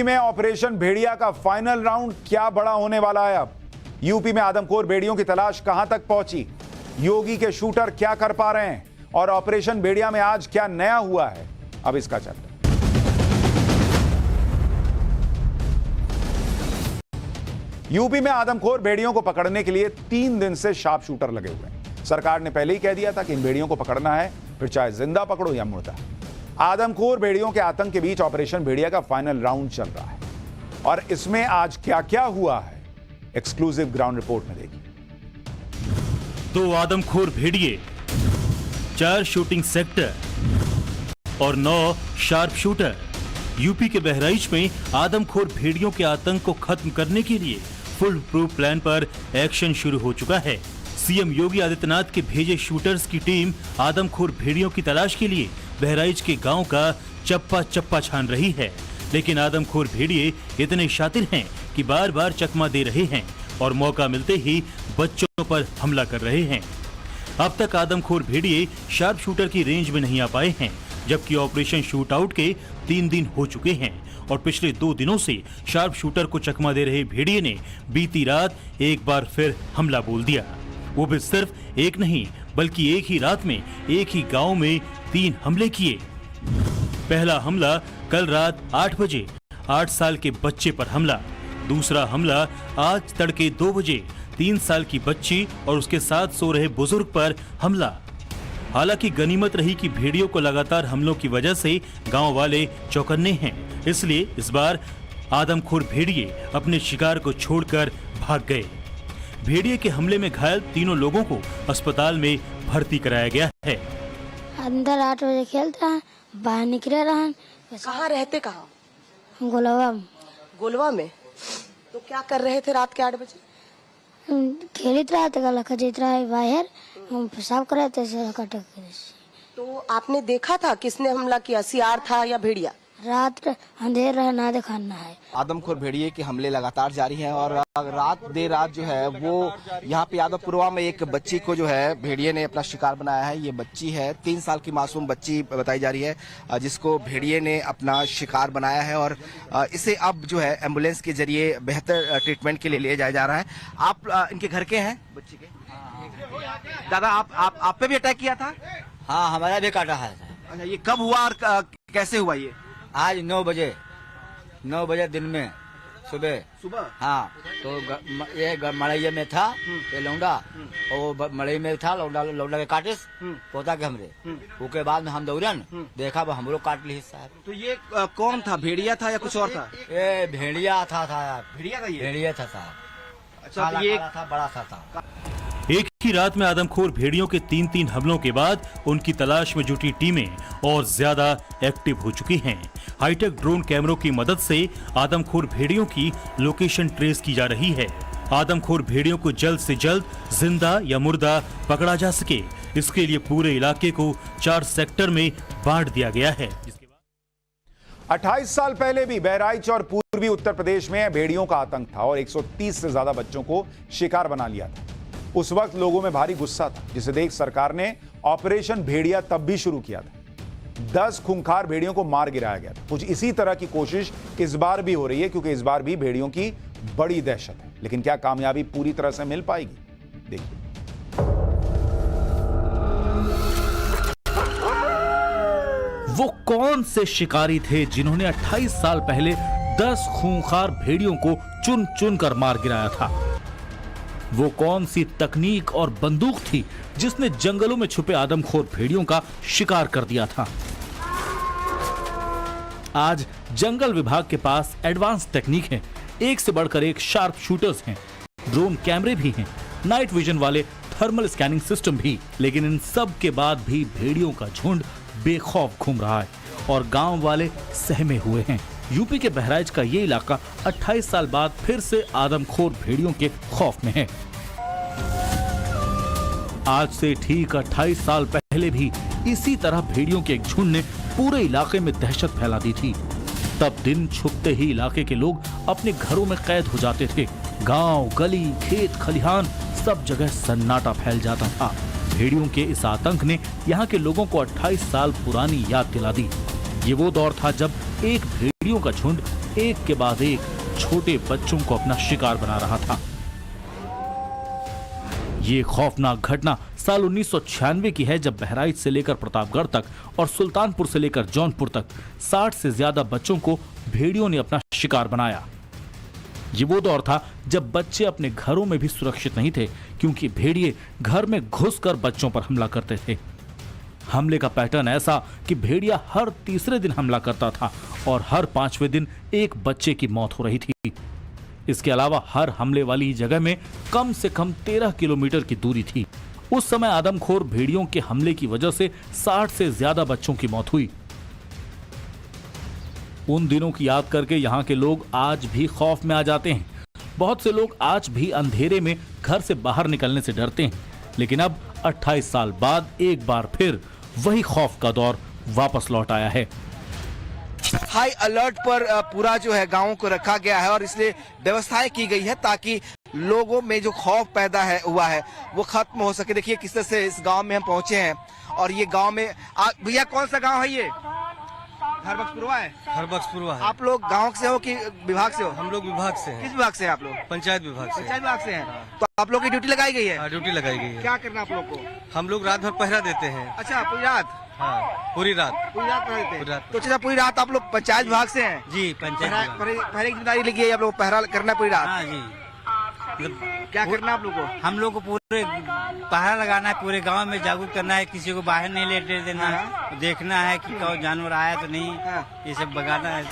UP में operation भेड़िया का final round क्या बड़ा होने वाला है। अब यूपी में आदमखोर भेड़ियों की तलाश कहां तक पहुंची, योगी के शूटर क्या कर पा रहे हैं और ऑपरेशन भेड़िया में आज क्या नया हुआ है, अब इसका चर्चा। यूपी में आदमखोर भेड़ियों को पकड़ने के लिए 3 दिन से शार्प शूटर लगे हुए हैं। सरकार ने पहले ही कह दिया था कि इन भेड़ियों को पकड़ना है, फिर चाहे जिंदा पकड़ो या मुर्दा। आदमखोर भेड़ियों के आतंक के बीच ऑपरेशन भेड़िया का फाइनल राउंड चल रहा है और इसमें आज क्या क्या हुआ है, एक्सक्लूसिव ग्राउंड रिपोर्ट में देखिए। 2 आदमखोर भेड़िए, 4 शूटिंग सेक्टर और 9 शार्प शूटर। यूपी के बहराइच में आदमखोर भेड़ियों के आतंक को खत्म करने के लिए फुल प्रूफ प्लान पर एक्शन शुरू हो चुका है। सीएम योगी आदित्यनाथ के भेजे शूटर्स की टीम आदमखोर भेड़ियों की तलाश के लिए बहराइच के गांव का चप्पा चप्पा छान रही है, लेकिन आदमखोर भेड़िए इतने शातिर हैं कि बार बार चकमा दे रहे हैं और मौका मिलते ही बच्चों पर हमला कर रहे हैं। अब तक आदमखोर भेड़िए शार्प शूटर की रेंज में नहीं आ पाए हैं, जबकि ऑपरेशन शूट आउट के 3 दिन हो चुके हैं और पिछले 2 दिनों से शार्प शूटर को चकमा दे रहे भेड़िए ने बीती रात एक बार फिर हमला बोल दिया। वो भी सिर्फ एक नहीं बल्कि एक ही रात में एक ही गांव में 3 हमले किए। पहला हमला कल रात 8 बजे 8 साल के बच्चे पर हमला। दूसरा हमला आज तड़के 2 बजे 3 साल की बच्ची और उसके साथ सो रहे बुजुर्ग पर हमला। हालांकि गनीमत रही कि भेड़ियों को लगातार हमलों की वजह से गांव वाले चौकन्ने हैं, इसलिए इस बार आदमखोर भेड़िए अपने शिकार को छोड़कर भाग गए। भेड़िए के हमले में घायल 3 लोगों को अस्पताल में भर्ती कराया गया है। अंदर 8 बजे खेलता है, बाहर निकले रहा। कहाँ रहते कहाँ? गोलवा में। गोलवा में? तो क्या कर रहे थे रात के 8 बजे? खेलित रहा था, खजीत रहा है बाहर, हम पेशाब कर रहे थे। तो आपने देखा था किसने हमला किया, सियार था या भेड़िया? रात अंधेर रहा, ना दिखाना है। आदमखोर भेड़िए के हमले लगातार जारी हैं और देर रात जो है वो यहाँ पे यादवपुरवा में एक बच्ची को जो है भेड़िए ने अपना शिकार बनाया है। ये बच्ची है 3 साल की मासूम बच्ची बताई जा रही है, जिसको भेड़िए ने अपना शिकार बनाया है और इसे अब जो है एम्बुलेंस के जरिए बेहतर ट्रीटमेंट के लिए ले जाया जा रहा है। आप इनके घर के हैं बच्ची के? दादा आप पे भी अटैक किया था? हाँ, हमारा भी काटा है। अच्छा, ये कब हुआ और कैसे हुआ ये? आज 9 बजे दिन में सुबह। हाँ, तो ये मड़ैया में था ये लौंडा, और मड़ई में था लौंडा के काटिस पोता के हमरे। उसके बाद में हम दौड़न देखा हमरो काट ली साहब। तो ये कौन था, भेड़िया था या कुछ और था? ये भेड़िया था यार। भेड़िया था ये? भेड़िया था साहब। अच्छा, तो ये था, बड़ा सा था। एक ही रात में आदमखोर भेड़ियों के 3 हमलों के बाद उनकी तलाश में जुटी टीमें और ज्यादा एक्टिव हो चुकी हैं। हाईटेक ड्रोन कैमरों की मदद से आदमखोर भेड़ियों की लोकेशन ट्रेस की जा रही है। आदमखोर भेड़ियों को जल्द से जल्द जिंदा या मुर्दा पकड़ा जा सके, इसके लिए पूरे इलाके को 4 सेक्टर में बांट दिया गया है। 28 साल पहले भी बहराइच और पूर्वी उत्तर प्रदेश में भेड़ियों का आतंक था और 130 से ज्यादा बच्चों को शिकार बना लिया था। उस वक्त लोगों में भारी गुस्सा था, जिसे देख सरकार ने ऑपरेशन भेड़िया तब भी शुरू किया था। 10 खूंखार भेड़ियों को मार गिराया गया था। कुछ इसी तरह की कोशिश इस बार भी हो रही है, क्योंकि इस बार भी भेड़ियों की बड़ी दहशत है। लेकिन क्या कामयाबी पूरी तरह से मिल पाएगी, देखिए। वो कौन से शिकारी थे जिन्होंने 28 साल पहले 10 खूंखार भेड़ियों को चुन चुन कर मार गिराया था? वो कौन सी तकनीक और बंदूक थी जिसने जंगलों में छुपे आदमखोर भेड़ियों का शिकार कर दिया था? आज जंगल विभाग के पास एडवांस टेक्निक है, एक से बढ़कर एक शार्प शूटर्स हैं, ड्रोन कैमरे भी हैं, नाइट विजन वाले थर्मल स्कैनिंग सिस्टम भी। लेकिन इन सब के बाद भी भेड़ियों का झुंड बेखौफ घूम रहा है और गांव वाले सहमे हुए हैं। यूपी के बहराइच का ये इलाका 28 साल बाद फिर से आदमखोर भेड़ियों के खौफ में है। आज से ठीक 28 साल पहले भी इसी तरह भेड़ियों के एक झुंड ने पूरे इलाके में दहशत फैला दी थी। तब दिन छुपते ही इलाके के लोग अपने घरों में कैद हो जाते थे। गांव, गली, खेत, खलिहान सब जगह सन्नाटा फैल जाता था। भेड़ियों के इस आतंक ने यहाँ के लोगों को 28 साल पुरानी याद दिला दी। ये वो दौर था जब एक भेड़ियों का झुंड एक के बाद एक छोटे बच्चों को अपना शिकार बना रहा था। ये खौफनाक घटना साल 1996 की है, जब बहराइच से लेकर प्रतापगढ़ तक और सुल्तानपुर से लेकर जौनपुर तक 60 से ज्यादा बच्चों को भेड़ियों ने अपना शिकार बनाया। ये वो दौर था जब बच्चे अपने घरों में भी सुरक्षित नहीं थे, क्योंकि भेड़िए घर में घुसकर बच्चों पर हमला करते थे। हमले का पैटर्न ऐसा कि भेड़िया हर तीसरे दिन हमला करता था और हर 5वें दिन एक बच्चे की मौत हो रही थी। इसके अलावा हर हमले वाली जगह में कम से कम 13 किलोमीटर की दूरी थी। उस समय आदमखोर भेड़ियों के हमले की वजह से 60 से ज्यादा बच्चों की मौत हुई। उन दिनों की याद करके यहाँ के लोग आज भी खौफ में आ जाते हैं। बहुत से लोग आज भी अंधेरे में घर से बाहर निकलने से डरते हैं, लेकिन अब 28 साल बाद एक बार फिर वही खौफ का दौर वापस लौट आया है। हाई अलर्ट पर पूरा जो है गांवों को रखा गया है और इसलिए व्यवस्थाएं की गई है ताकि लोगों में जो खौफ पैदा हुआ है वो खत्म हो सके। देखिए किस तरह से इस गांव में हम पहुंचे हैं और ये गांव में भैया कौन सा गांव है ये? हरबख्शपुरवा है। हरबख्शपुरवा है। आप लोग गांव से हो कि विभाग से हो? हम लोग विभाग से हैं। किस विभाग से हैं आप लोग? पंचायत विभाग से। पंचायत विभाग से हैं। तो आप लोग की ड्यूटी लगाई गई है? हाँ, ड्यूटी लगाई गई है। क्या करना आप लोग को? हम लोग रात भर पहरा देते हैं। अच्छा, पूरी रात? हाँ, पूरी रात पहरा देते हैं। तो अच्छा, पूरी रात आप लोग पंचायत विभाग से हैं? जी, पंचायत पहरे की जिम्मेदारी लगी है आप लोग पहरा करना पूरी रात? हाँ जी। क्या करना आप लोग को? हम लोग को पूरे पहरा लगाना है, पूरे गांव में जागरूक करना है, किसी को बाहर नहीं लेटे देना है, देखना है कि कोई जानवर आया तो नहीं, ये सब भगाना है।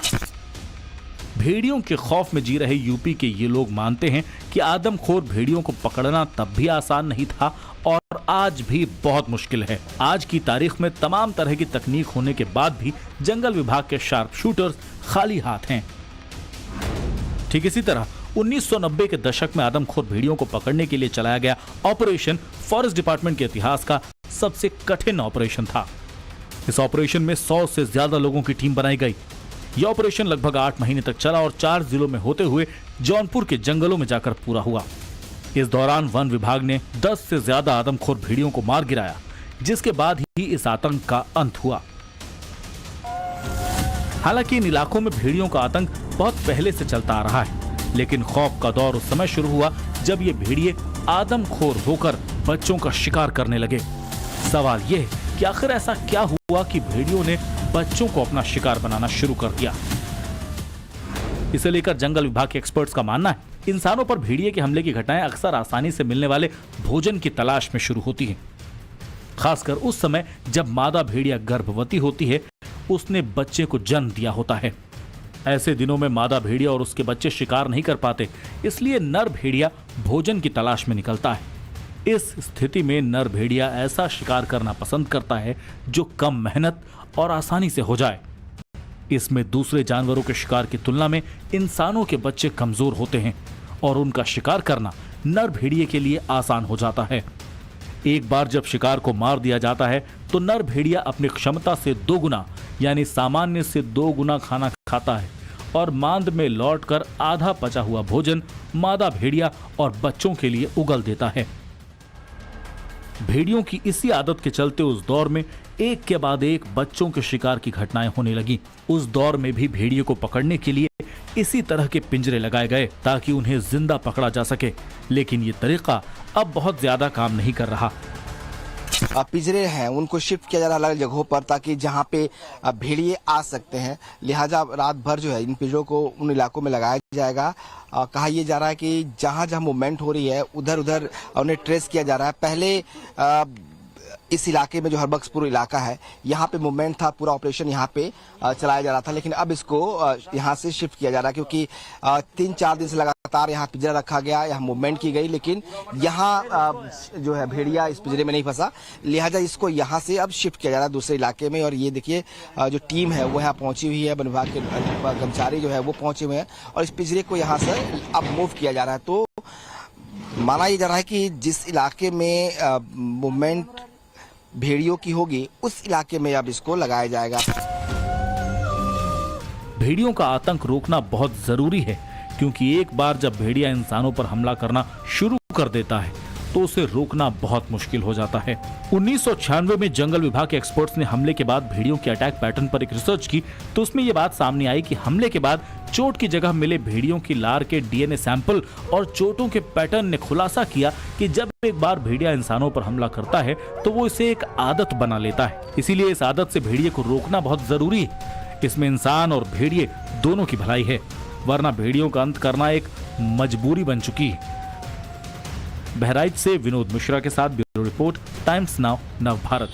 भेड़ियों के खौफ में जी रहे यूपी के ये लोग मानते हैं कि आदमखोर भेड़ियों को पकड़ना तब भी आसान नहीं था और आज भी बहुत मुश्किल है। आज की तारीख में तमाम तरह की तकनीक होने के बाद भी जंगल विभाग के शार्प शूटर्स खाली हाथ हैं। ठीक इसी तरह 1990 के दशक में आदमखोर भेड़ियों को पकड़ने के लिए चलाया गया ऑपरेशन फॉरेस्ट डिपार्टमेंट के इतिहास का सबसे कठिन ऑपरेशन था। इस ऑपरेशन में 100 से ज्यादा लोगों की टीम बनाई गई। यह ऑपरेशन लगभग 8 महीने तक चला और 4 जिलों में होते हुए जौनपुर के जंगलों में जाकर पूरा हुआ। इस दौरान वन विभाग ने 10 से ज्यादा आदमखोर भेड़ियों को मार गिराया, जिसके बाद ही इस आतंक का अंत हुआ। हालांकि इन इलाकों में भेड़ियों का आतंक बहुत पहले से चलता आ रहा है, लेकिन खौफ का दौर उस समय शुरू हुआ जब ये भेड़िए आदमखोर होकर बच्चों का शिकार करने लगे। सवाल ये है कि आखिर ऐसा क्या हुआ कि भेड़ियों ने बच्चों को अपना शिकार बनाना शुरू कर दिया। इसे लेकर जंगल विभाग के एक्सपर्ट्स का मानना है इंसानों पर भेड़िए के हमले की घटनाएं अक्सर आसानी से मिलने वाले भोजन की तलाश में शुरू होती हैं। खासकर उस समय जब मादा भेड़िया गर्भवती होती है, उसने बच्चे को जन्म दिया होता है। ऐसे दिनों में मादा भेड़िया और उसके बच्चे शिकार नहीं कर पाते, इसलिए नर भेड़िया भोजन की तलाश में निकलता है। इस स्थिति में नर भेड़िया ऐसा शिकार करना पसंद करता है जो कम मेहनत और आसानी से हो जाए। इसमें दूसरे जानवरों के शिकार की तुलना में इंसानों के बच्चे कमजोर होते हैं और उनका शिकार करना नर भेड़िए के लिए आसान हो जाता है। एक बार जब शिकार को मार दिया जाता है तो नर भेड़िया अपनी क्षमता से 2 गुना यानी सामान्य से 2 गुना खाना खाता है और मांद में लौटकर आधा पचा हुआ भोजन मादा भेड़िया और बच्चों के लिए उगल देता है। भेड़ियों की इसी आदत के चलते उस दौर में एक के बाद एक बच्चों के शिकार की घटनाएं होने लगी। उस दौर में भी भेड़ियों को पकड़ने के लिए इसी तरह के पिंजरे लगाए गए ताकि उन्हें जिंदा पकड़ा जा सके, लेकिन ये तरीका अब बहुत ज्यादा काम नहीं कर रहा। पिंजरे हैं उनको शिफ्ट किया जा रहा है अलग जगहों पर ताकि जहां पे भेड़िए आ सकते हैं, लिहाजा रात भर जो है इन पिंजरों को उन इलाकों में लगाया जाएगा। कहा यह जा रहा है कि जहां जहां मूवमेंट हो रही है उधर उधर उन्हें ट्रेस किया जा रहा है। पहले इस इलाके में जो हरबख्शपुर इलाका है यहाँ पे मूवमेंट था, पूरा ऑपरेशन यहाँ पे चलाया जा रहा था, लेकिन अब इसको यहाँ से शिफ्ट किया जा रहा है क्योंकि 3-4 दिन से लगातार यहाँ पिंजरा रखा गया, यहाँ मूवमेंट की गई, लेकिन यहाँ जो है भेड़िया इस पिंजरे में नहीं फंसा, लिहाजा इसको यहाँ से अब शिफ्ट किया जा रहा है दूसरे इलाके में। और ये देखिए जो टीम है वो यहाँ पहुंची हुई है, वन विभाग के कर्मचारी जो है वो पहुंचे हुए हैं और इस पिंजरे को यहाँ से अब मूव किया जा रहा है। तो माना यह जा रहा है कि जिस इलाके में मूवमेंट भेड़ियों की होगी उस इलाके में अब इसको लगाया जाएगा। भेड़ियों का आतंक रोकना बहुत जरूरी है क्योंकि एक बार जब भेड़िया इंसानों पर हमला करना शुरू कर देता है तो उसे रोकना बहुत मुश्किल हो जाता है। 1996 में जंगल विभाग के एक्सपर्ट्स ने हमले के बाद भेड़ियों के अटैक पैटर्न पर एक रिसर्च की, तो उसमें यह बात सामने आई कि हमले के बाद चोट की जगह मिले भेड़ियों की लार के डीएनए सैंपल और चोटों के पैटर्न ने खुलासा किया कि जब एक बार भेड़िया इंसानों पर हमला करता है तो वो इसे एक आदत बना लेता है। इसीलिए इस आदत से भेड़िए को रोकना बहुत जरूरी है। इसमें इंसान और भेड़िए दोनों की भलाई है, वरना भेड़ियों का अंत करना एक मजबूरी बन चुकी है। बहराइच से विनोद मिश्रा के साथ ब्यूरो रिपोर्ट, टाइम्स नाउ, नव भारत।